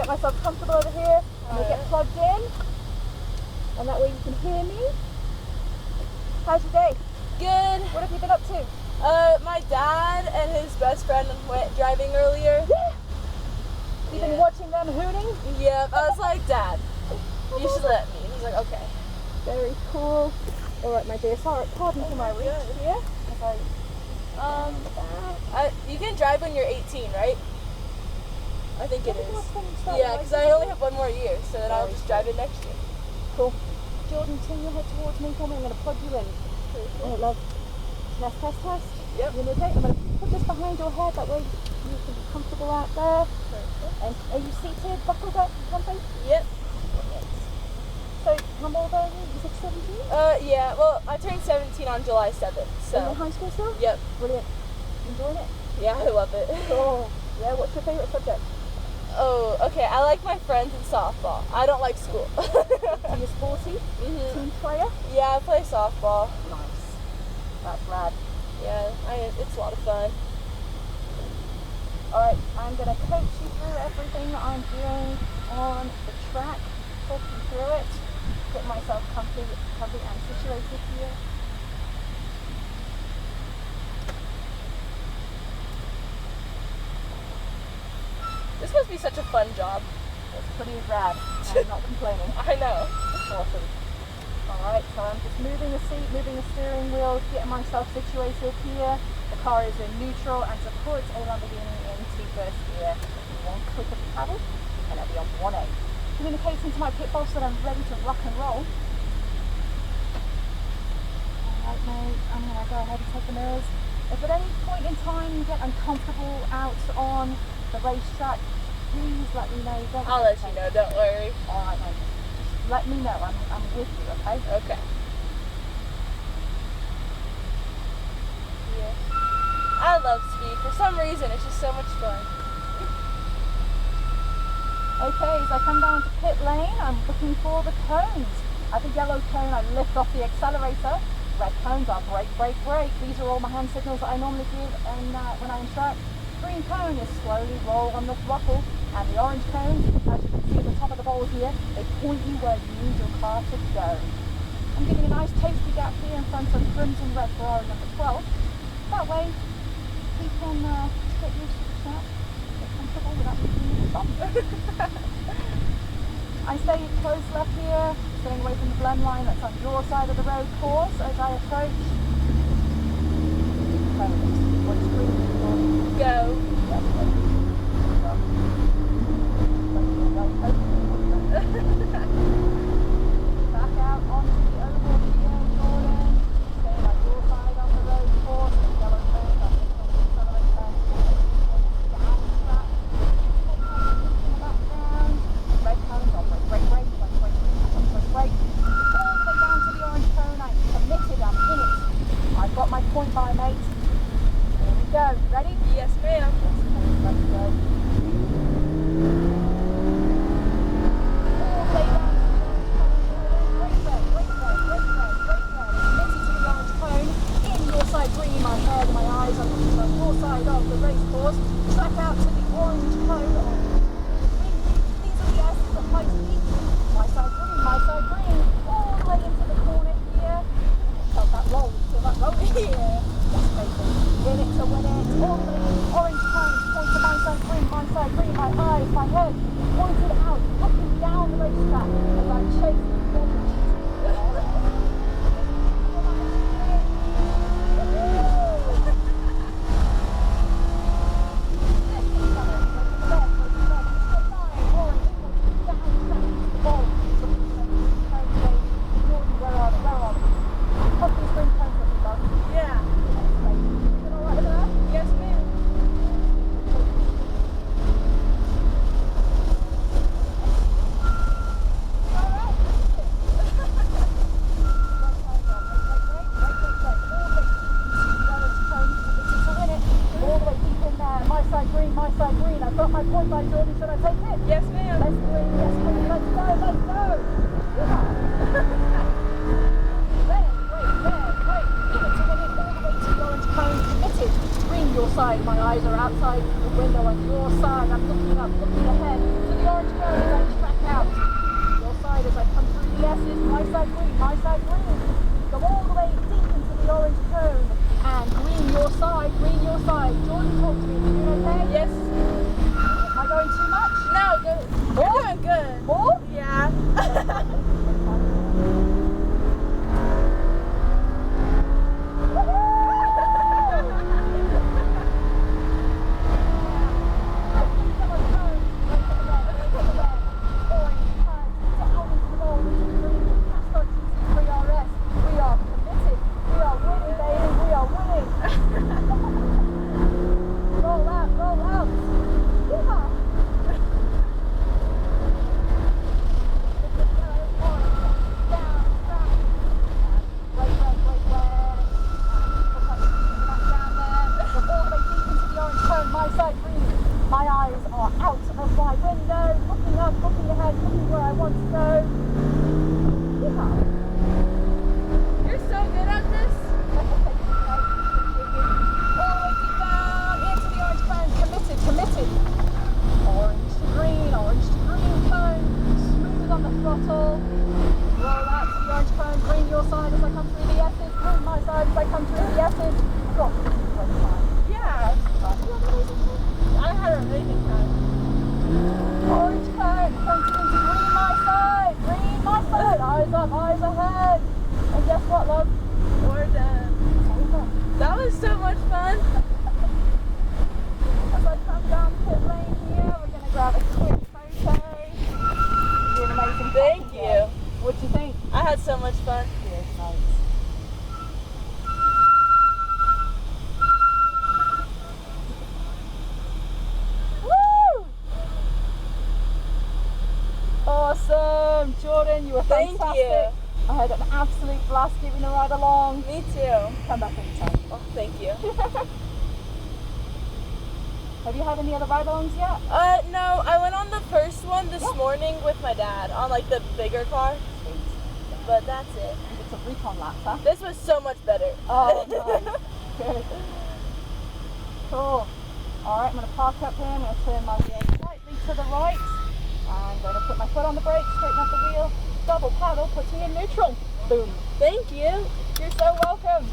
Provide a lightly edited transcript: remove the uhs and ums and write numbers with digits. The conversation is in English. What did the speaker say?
get myself comfortable over here. I'm going to get plugged in. And that way you can hear me. How's your day? Good. What have you been up to? My dad and his best friend went driving earlier. Yeah. You've been watching them hooning? Yep. I was like, Dad, you should let me. And he's like, okay. Very cool. Alright, my dear. Sorry, pardon for my reach here. You can drive when you're 18, right? I think it is. Yeah, because I only have 1 more year, so then I'll just drive it next year. Cool. Jordan, turn your head towards me for me. I'm going to plug you in. Alright, love. Test, test, test. Yep. You okay? I'm going to put this behind your head, that way you can be comfortable out there. Perfect. And are you seated, buckled up, comfy? Yep. So, how old are you? You said 17? Yeah, well, I turned 17 on July 7th, so. Are you in high school still? Yep. Brilliant. Enjoying it? Yeah, I love it. Oh, yeah, what's your favourite subject? Oh, okay, I like my friends in softball. I don't like school. Are you sporty? Team player? Yeah, I play softball. Nice. That's rad. Yeah, it's a lot of fun. Alright, I'm going to coach you through everything that I'm doing on the track, talk you through it, get myself comfy and situated here. This must be such a fun job. It's pretty rad. I'm not complaining. I know. It's awesome. Alright, so I'm just moving the seat, moving the steering wheel, getting myself situated here. The car is in neutral, and to put a Lamborghini into first gear, one click of the paddle, and I'll be on 1A. Communicating to my pit boss that I'm ready to rock and roll. Alright mate, I'm going to go ahead and take the mirrors. If at any point in time you get uncomfortable out on the racetrack, please let me know. I'll let you know, don't worry. Alright mate, just let me know, I'm with you, okay? Okay. Yeah. I love speed. For some reason, it's just so much fun. Okay, as I come down to pit lane, I'm looking for the cones. At the yellow cone, I lift off the accelerator. Red cones are brake, brake, brake. These are all my hand signals that I normally give when I instruct. Green cone is slowly roll on the throttle. And the orange cone, as you can see at the top of the bowl here, they point you where you need your car to go. I'm giving a nice tasty gap here in front of Crimson Red Ferrari number 12. That way, we can get used to the track, get comfortable without being stop. I stay close left here, staying away from the blend line that's on your side of the road course as I approach. What's green? Go. Back out onto the oval here, Jordan. Stay on your side of the road course. The yellow cone, I'm going to accelerate down the track. In the background. Red cones, I'll brake, brake, brake, brake, brake, brake. All the way down to the orange cone. I'm committed, I'm in it. I've got my point by, mate. Here we go. Ready? Yes, ma'am. Let's go. Green, my head, my eyes are looking on your side of the race course. Track out to the orange cone. These are the S's at Pikes Peak. My side green, all the way into the corner here. Felt that roll, feel that roll here. Yes, baby. In it to win it. All the way, orange cone, point to my side green, my eyes, my head, pointed out, looking down the racetrack as I chase the orange. My eyes are outside the window on your side. I'm looking up, looking ahead to the orange cone. want to go. Yeah. You're so good at this. All the way down into the orange cone. Committed. Orange to green cone. Smooth on the throttle. Roll out to the orange cone. Green your side as I come through the S's. Green my side as I come through the S's. God, this is a great time. Yeah. I had an amazing time. Orange cone, pointing into green my side. Eyes up, eyes ahead. And guess what, love? We're done. That was so much fun. As I come down pit lane here, we're going to grab a quick photo. You're an amazing. Thank you. What do you think? I had so much fun. Cheers, mate. Woo! Awesome, Jordan, you were Thank fantastic. you. I had an absolute blast giving a ride along. Me too. Come back anytime. Oh, thank you. Have you had any other ride-alongs yet? No, I went on the first one this morning with my dad on like the bigger car. But that's it. It's a recon lap, huh? This was so much better. Oh, nice. Good. Cool. Alright, I'm going to park up here. I'm going to turn my wheel slightly to the right. I'm going to put my foot on the brake, straighten up the wheel, double paddle, putting in neutral. Boom. Thank you. You're so welcome.